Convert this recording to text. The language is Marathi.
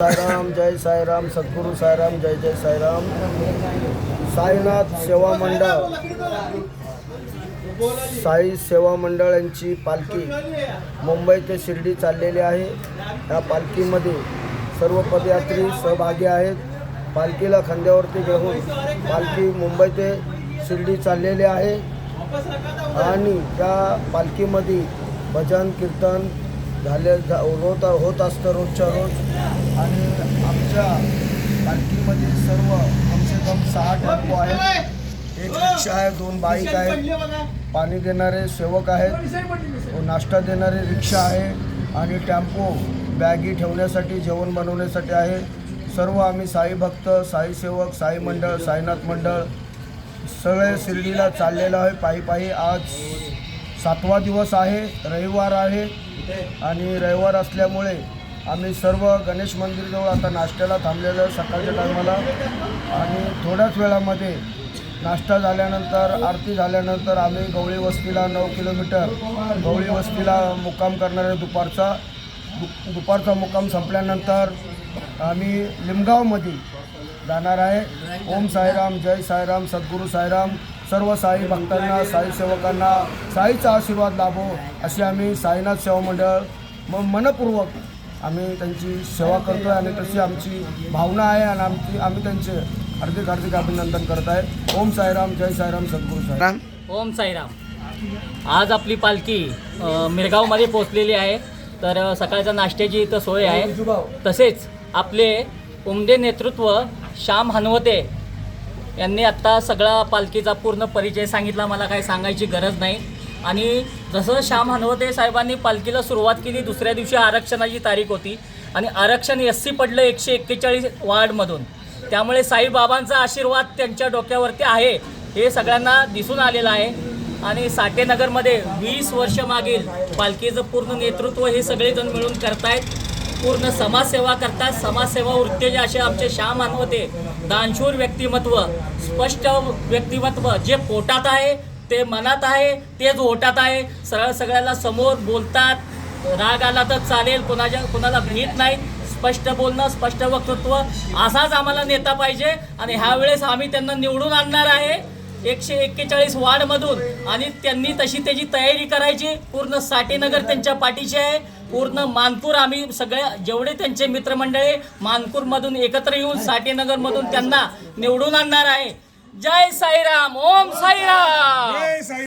साईराम, जय साईराम, सद्गुरू साईराम, जय जय साईराम। साईनाथ सेवा मंडळ, साई सेवा मंडळ यांची पालखी मुंबई ते शिर्डी चाललेली आहे। या पालखीमध्ये सर्व पदयात्री सहभागी आहेत। पालखीला खांद्यावरती घेऊन पालखी मुंबई ते शिर्डी चाललेली आहे आणि त्या पालखीमध्ये भजन कीर्तन होत असतं रोजच्या रोज। आणि आमच्या पालखीमध्ये सर्व कमसे कम 6 टेम्पो आहेत, एक रिक्षा आहे, 2 बाईक आहेत, पाणी देणारे सेवक आहेत, नाश्ता देणारे रिक्षा आहे आणि टेम्पो बॅगी ठेवण्यासाठी जेवण बनवण्यासाठी आहे। सर्व आम्ही साई भक्त, साई सेवक, साई मंडळ, साईनाथ मंडळ सगळे शिर्डीला चाललेलो आहे पायी पायी। आज 7वा दिवस आहे, रविवार आहे आणि रविवार असल्यामुळे आम्ही सर्व गणेश मंदिरजवळ आता नाश्त्याला थांबलेलो आहे सकाळच्या टायमाला। आणि थोड्याच वेळामध्ये नाश्ता झाल्यानंतर, आरती झाल्यानंतर आम्ही गवळी वस्तीला 9 किलोमीटर गवळी वस्तीला मुक्काम करणार आहे। दुपारचा मुक्काम संपल्यानंतर आम्ही लिमगावमध्ये जाणार आहे। ओम साईराम, जय साईराम, सद्गुरू साईराम। सर्व साई भक्तांना, साई सेवकांना साईचा आशीर्वाद लाभो अशी आम्ही साईनाथ सेवा मंडळ मनपूर्वक आम्ही त्यांची सेवा करतो आहे आणि तशी आमची भावना आहे आणि आम्ही त्यांचे हार्दिक हार्दिक अभिनंदन करत आहे। ओम साईराम, जय साईराम, सद्गुरू साईराम। ओम साईराम। आज आपली पालखी मिरगावमध्ये पोहोचलेली आहे। तर सकाळच्या नाश्त्याची इथं सोय आहे। तसेच आपले उमदे नेतृत्व श्याम हनवते यांनी आत्ता सगळा पालखीचा पूर्ण परिचय सांगितला, मला काही सांगायची गरज नाही। आणि जसं श्याम हनवते साहेबांनी पालखीला सुरुवात केली, दुसऱ्या दिवशी आरक्षणाची तारीख होती आणि आरक्षण SC पडलं 141 वार्डमधून। त्यामुळे साईबाबांचा आशीर्वाद त्यांच्या डोक्यावरती आहे हे सगळ्यांना दिसून आलेलं आहे। आणि साठेनगरमध्ये 20 वर्ष मागील पालखीचं पूर्ण नेतृत्व हे सगळेजण मिळून करतायत, पूर्ण समाजसेवा करतात। समाजसेवा उत्तेज असे आमचे श्याम हनवते दानशूर व्यक्तिमत्व, स्पष्ट व्यक्तिमत्व, जे पोटात आहे ते मनात आहे, तेच ओटात आहे। सरळ सगळ्याला समोर बोलतात, राग आला तर चालेल, कोणाला भीत नाही, स्पष्ट बोलणं, स्पष्ट वक्तृत्व, असाच आम्हाला नेता पाहिजे। आणि ह्यावेळेस आम्ही त्यांना निवडून आणणार आहे 141 वार्डमधून आणि त्यांनी तशी त्याची तयारी करायची। पूर्ण साठेनगर त्यांच्या पाठीशी आहे, पूर्ण मानपूर आम्ही सगळे जेवढे त्यांचे मित्रमंडळी मानपूरमधून एकत्र येऊन साठेनगरमधून त्यांना निवडून आणणार आहे। जय साईराम, ओम साईराम।